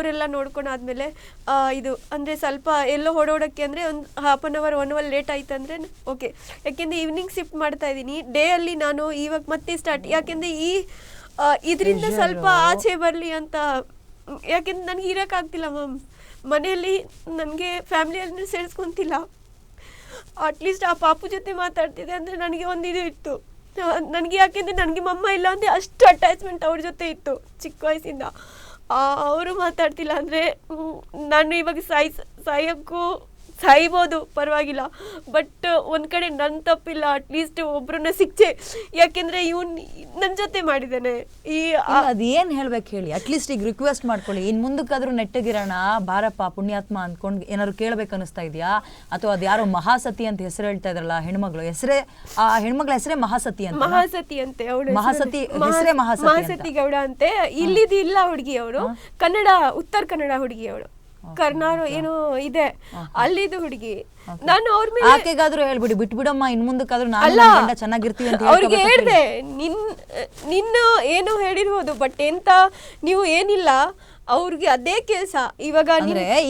ಅವರೆಲ್ಲ ನೋಡ್ಕೊಂಡಾದ್ಮೇಲೆ ಇದು ಅಂದರೆ ಸ್ವಲ್ಪ ಎಲ್ಲೋ ಹೊಡೋಡಕ್ಕೆ ಅಂದರೆ ಒಂದು ½ ಅವರ್ 1 ಅವರ್ ಲೇಟ್ ಆಯ್ತು ಅಂದರೆ ಓಕೆ, ಯಾಕೆಂದರೆ ಈವ್ನಿಂಗ್ ಶಿಫ್ಟ್ ಮಾಡ್ತಾ ಇದ್ದೀನಿ. ಡೇ ಅಲ್ಲಿ ನಾನು ಇವಾಗ ಮತ್ತೆ ಸ್ಟಾರ್ಟ್, ಯಾಕೆಂದರೆ ಇದರಿಂದ ಸ್ವಲ್ಪ ಆಚೆ ಬರಲಿ ಅಂತ. ಯಾಕೆಂದ್ರೆ ನನಗೆ ಇರೋಕ್ಕಾಗ್ತಿಲ್ಲ ಮ್ಯಾಮ್, ಮನೆಯಲ್ಲಿ ನನಗೆ ಫ್ಯಾಮಿಲಿಯಲ್ಲಿ ಸೇರಿಸ್ಕೊತಿಲ್ಲ. ಅಟ್ಲೀಸ್ಟ್ ಆ ಪಾಪು ಜೊತೆ ಮಾತಾಡ್ತಿದ್ದೆ ಅಂದರೆ ನನಗೆ ಒಂದು ಇದು ಇತ್ತು ನನಗೆ, ಯಾಕೆಂದರೆ ನನಗೆ ಮಮ್ಮ ಇಲ್ಲ ಅಂದರೆ ಅಷ್ಟು ಅಟ್ಯಾಚ್ಮೆಂಟ್ ಅವ್ರ ಜೊತೆ ಇತ್ತು ಚಿಕ್ಕ ವಯಸ್ಸಿಂದ. ಅವರು ಮಾತಾಡ್ತಿಲ್ಲ ಅಂದರೆ ನಾನು ಇವಾಗ ಸಾಯೋಕ್ಕೂ ಸಾಯ್ಬೋದು, ಪರವಾಗಿಲ್ಲ. ಬಟ್ ಒಂದು ಕಡೆ ನನ್ನ ತಪ್ಪಿಲ್ಲ, ಅಟ್ಲೀಸ್ಟ್ ಒಬ್ರನ್ನ ಸಿಕ್ಚೆ, ಯಾಕೆಂದರೆ ನನ್ನ ಜೊತೆ ಮಾಡಿದ್ದಾನೆ. ಅದೇನು ಹೇಳ್ಬೇಕು ಹೇಳಿ, ಅಟ್ಲೀಸ್ಟ್ ಈಗ ರಿಕ್ವೆಸ್ಟ್ ಮಾಡ್ಕೊಳ್ಳಿ, ಇನ್ನು ಮುಂದಕ್ಕಾದ್ರೂ ನೆಟ್ಟಗಿರೋಣ ಬಾರಪ್ಪ ಪುಣ್ಯಾತ್ಮ ಅಂದ್ಕೊಂಡು ಏನಾದ್ರು ಕೇಳ್ಬೇಕು ಅನಿಸ್ತಾ ಇದೆಯಾ? ಅಥವಾ ಅದು ಯಾರೋ ಮಹಾಸತಿ ಅಂತ ಹೆಸರು ಹೇಳ್ತಾ ಇದ್ರಲ್ಲ ಹೆಣ್ಮಗಳು, ಹೆಸರೇ ಆ ಹೆಣ್ಮಗಳ ಹೆಸರೇ ಮಹಾಸತಿ ಅಂತ. ಮಹಾಸತಿ ಅಂತೆ ಅವಳು, ಮಹಾಸತಿ ಹೆಸರೇ ಮಹಾಸತಿ ಗೌಡ ಅಂತೆ. ಇಲ್ಲಿದಿಲ್ಲ ಹುಡುಗಿ, ಅವರು ಕನ್ನಡ, ಉತ್ತರ ಕನ್ನಡ ಹುಡುಗಿ ಅವಳು. ಕರ್ನಾರು ಏನೋ ಇದೆ ಅಲ್ಲಿದು ಹುಡುಗಿ. ನಾನು ಅವ್ರ ಮೇಲೆ ಆಕೆಗಾದ್ರೂ ಹೇಳ್ಬಿಡಿ, ಬಿಟ್ಬಿಡಮ್ಮ, ಇನ್ ಮುಂದಕ್ಕಾದ್ರೂ ನಾನು ಚೆನ್ನಾಗಿರ್ತೀವಿ ಅಂತ ಅವ್ರಿಗೆ ಹೇಳ್ದೆ. ನಿನ್ನ ಏನೋ ಹೇಳಿರ್ಬೋದು, ಬಟ್ ಎಂತ ನೀವು ಏನಿಲ್ಲ ಅವ್ರಿಗೆ ಅದೇ ಕೆಲಸ. ಇವಾಗ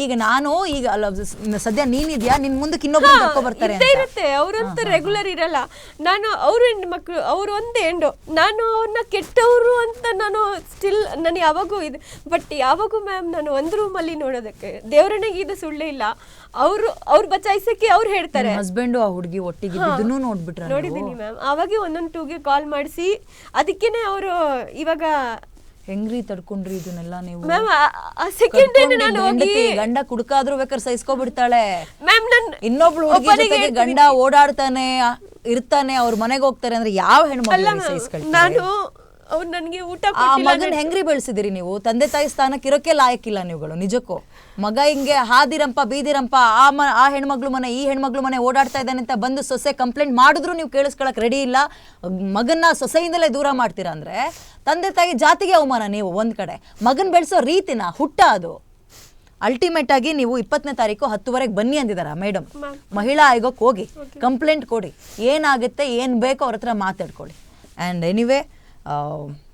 ಈಗ ನಾನು ಈಗ ಸದ್ಯ ನೀನಿದ್ಯಾ, ನಿನ್ ಮುಂದಕ್ಕೆ ಇನ್ನೊಬ್ರು ಕರ್ಕೊ ಬರ್ತಾರೆ ಇರುತ್ತೆ. ಅವ್ರಂತೂ ರೆಗ್ಯುಲರ್ ಇರಲ್ಲ. ನಾನು ಅವ್ರ ಹೆಣ್ಮಕ್ಳು, ಅವ್ರು ಒಂದೇ ಹೆಣ್ಣು, ನಾನು ಅವ್ರನ್ನ ಕೆಟ್ಟವರು ಅಂತ ನಾನು ಸ್ಟಿಲ್ ನಾನು ಯಾವಾಗೂ ಇದೆ. ಬಟ್ ಯಾವಾಗೂ ಮ್ಯಾಮ್ ನಾನು ಒಂದು ರೂಮಲ್ಲಿ ನೋಡೋದಕ್ಕೆ ದೇವರನಿಗೆ ಇದು ಸುಳ್ಳೇ ಇಲ್ಲ. ಅವ್ರು ಬಚಾಯಿಸಕ್ಕೆ ಅವ್ರು ಹೇಳ್ತಾರೆ. ಹಸ್ಬೆಂಡು ಆ ಹುಡುಗಿ ಒಟ್ಟಿಗೆ ನೋಡ್ಬಿಟ್ರೆ ನೋಡಿದ್ದೀನಿ ಮ್ಯಾಮ್. ಅವಾಗೆ 112ಗೆ ಕಾಲ್ ಮಾಡಿಸಿ, ಅದಕ್ಕೇನೆ ಅವರು ಇವಾಗ ಹೆಂಗ್ರಿ ತಡ್ಕೊಂಡ್ರಿ ಇದನ್ನೆಲ್ಲ ನೀವು? ಮ್ಯಾಮ್ ಸೆಕೆಂಡ್ ಡೇ ನಾನು ಹೋಗಿ ಗಂಡ ಕುಡ್ಕಾದ್ರೂ ಬೇಕಾದ್ರೆ ಸಹಿಸ್ಕೊಬಿಡ್ತಾಳೆ ಮ್ಯಾಮ್. ಇನ್ನೊಬ್ಳು ಹುಡುಗಿ ಗಂಡ ಓಡಾಡ್ತಾನೆ ಇರ್ತಾನೆ, ಅವ್ರ ಮನೆಗೆ ಹೋಗ್ತಾರೆ ಅಂದ್ರೆ ಯಾವ ಹೆಣ್ಮಕ್ಳು ಸಹಿಸ್ಕೊಳ್ತಾರೆ? ನಾನು ಅವ್ರು ನನಗೆ ಊಟ ಆ ಮಗನ್ ಹೆಂಗ್ರಿ ಬೆಳೆಸಿದಿರಿ ನೀವು? ತಂದೆ ತಾಯಿ ಸ್ಥಾನಕ್ಕೆ ಇರೋಕೆ ಲಾಯಕ್ಕಿಲ್ಲ ನೀವುಗಳು. ನಿಜಕ್ಕೂ ಮಗ ಹಿಂಗೆ ಹಾದಿರಂಪ ಬೀದಿರಂಪ ಆ ಹೆಣ್ಮಗ್ಳು ಮನೆ ಈ ಹೆಣ್ಮಗ್ಳು ಮನೆ ಓಡಾಡ್ತಾ ಇದ್ದಾನೆ ಅಂತ ಬಂದು ಸೊಸೆ ಕಂಪ್ಲೇಂಟ್ ಮಾಡಿದ್ರು ನೀವು ಕೇಳಿಸ್ಕೊಳಕ್ ರೆಡಿ ಇಲ್ಲ. ಮಗನ್ನ ಸೊಸೆಯಿಂದಲೇ ದೂರ ಮಾಡ್ತೀರಾ ಅಂದ್ರೆ ತಂದೆ ತಾಯಿ ಜಾತಿಗೆ ಅವಮಾನ. ನೀವು ಒಂದ್ ಕಡೆ ಮಗನ್ ಬೆಳೆಸೋ ರೀತಿನ ಹುಟ್ಟ ಅದು. ಅಲ್ಟಿಮೇಟ್ ಆಗಿ ನೀವು 20ನೇ ತಾರೀಕು 10ವರೆಗೆ ಬನ್ನಿ ಅಂದಿದಾರ ಮೇಡಮ್. ಮಹಿಳಾ ಆಯೋಗಕ್ಕೆ ಹೋಗಿ ಕಂಪ್ಲೇಂಟ್ ಕೊಡಿ, ಏನಾಗುತ್ತೆ ಏನು ಬೇಕೋ ಅವ್ರ ಹತ್ರ ಮಾತಾಡ್ಕೊಳ್ಳಿ. ಆ್ಯಂಡ್ ಎನಿವೇ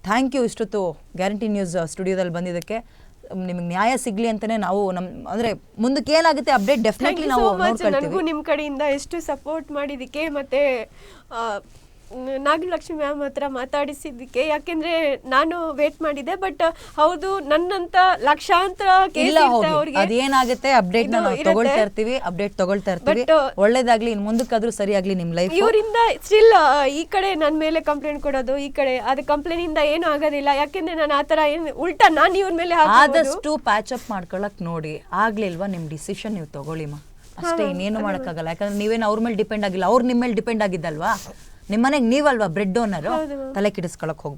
ಥ್ಯಾಂಕ್ ಯು ಇಷ್ಟೊತ್ತು ಗ್ಯಾರಂಟಿ ನ್ಯೂಸ್ ಸ್ಟುಡಿಯೋದಲ್ಲಿ ಬಂದಿದ್ದಕ್ಕೆ. ನಿಮಗೆ ನ್ಯಾಯ ಸಿಗ್ಲಿ ಅಂತಾನೆ ನಾವು ಅಂದ್ರೆ ಮುಂದಕ್ಕೆ ಏನಾಗುತ್ತೆ ಅಪ್ಡೇಟ್ ಡೆಫಿನೆಟ್ಲಿ ನಾವು ನೋಡ್ಕೊಳ್ತೀವಿ. ನಿಮ್ಮ ಕಡೆಯಿಂದ ಎಷ್ಟು ಸಪೋರ್ಟ್ ಮಾಡಿದಕ್ಕೆ, ಮತ್ತೆ ನಾಗಲಕ್ಷ್ಮಿ ಮ್ಯಾಮ್ ಹತ್ರ ಮಾತಾಡಿಸಿದ್ದಕ್ಕೆ. ಯಾಕೆಂದ್ರೆ ನಾನು ವೇಟ್ ಮಾಡಿದೆ, ಬಟ್ ಹೌದು ನನ್ನಂತ ಲಕ್ಷಾಂತರ ಅದೇನಾಗುತ್ತೆ ಅಪ್ಡೇಟ್ ನಾವು ತಗೊಳ್ತಾ ಇರ್ತೀವಿ, ಅಪ್ಡೇಟ್ ತಗೊಳ್ತಾ ಇರ್ತೀವಿ. ಒಳ್ಳೇದಾಗ್ಲಿ, ಇನ್ ಮುಂದಕ್ಕಾದ್ರೂ ಸರಿಯಾಗ್ಲಿ ನಿಮ್ ಲೈಫ್. ಇವರಿಂದ ಸ್ಟಿಲ್ ಈ ಕಡೆ ನನ್ನ ಮೇಲೆ ಕಂಪ್ಲೇಂಟ್ ಕೊಡೋದು, ಈ ಕಡೆ ಅದು ಕಂಪ್ಲೇಂಟ್ ಇಂದ ಏನು ಆಗೋದಿಲ್ಲ. ಯಾಕೆಂದ್ರೆ ನಾನು ಆತರ ಏನು ಉಲ್ಟಾ ನಾನು ಇವ್ರ ಮೇಲೆ ಆದಷ್ಟು ಪ್ಯಾಚ್ ಅಪ್ ಮಾಡ್ಕೊಳಕ್ ನೋಡಿ. ಆಗ್ಲಿಲ್ವಾ ನಿಮ್ ಡಿಸಿಷನ್ ನೀವು ತಗೊಳ್ಳಿಮ್ಮ ಅಷ್ಟೇ, ಇನ್ನೇನು ಮಾಡಕ್ಕಾಗಲ್ಲ. ಯಾಕಂದ್ರೆ ನೀವೇನು ಅವ್ರ ಮೇಲೆ ಡಿಪೆಂಡ್ ಆಗಿಲ್ಲ, ಅವ್ರು ನಿಮ್ಮ ಮೇಲೆ ಡಿಪೆಂಡ್ ಆಗಿದ್ದಲ್ವಾ. ನಿಮ್ಮನೆಗೆ ನೀವಲ್ವಾ ಬ್ರೆಡ್ ಓನರು, ತಲೆ ಕೆಡಿಸ್ಕೊಳಕ್ ಹೋಗ್ಬೇಡಿ.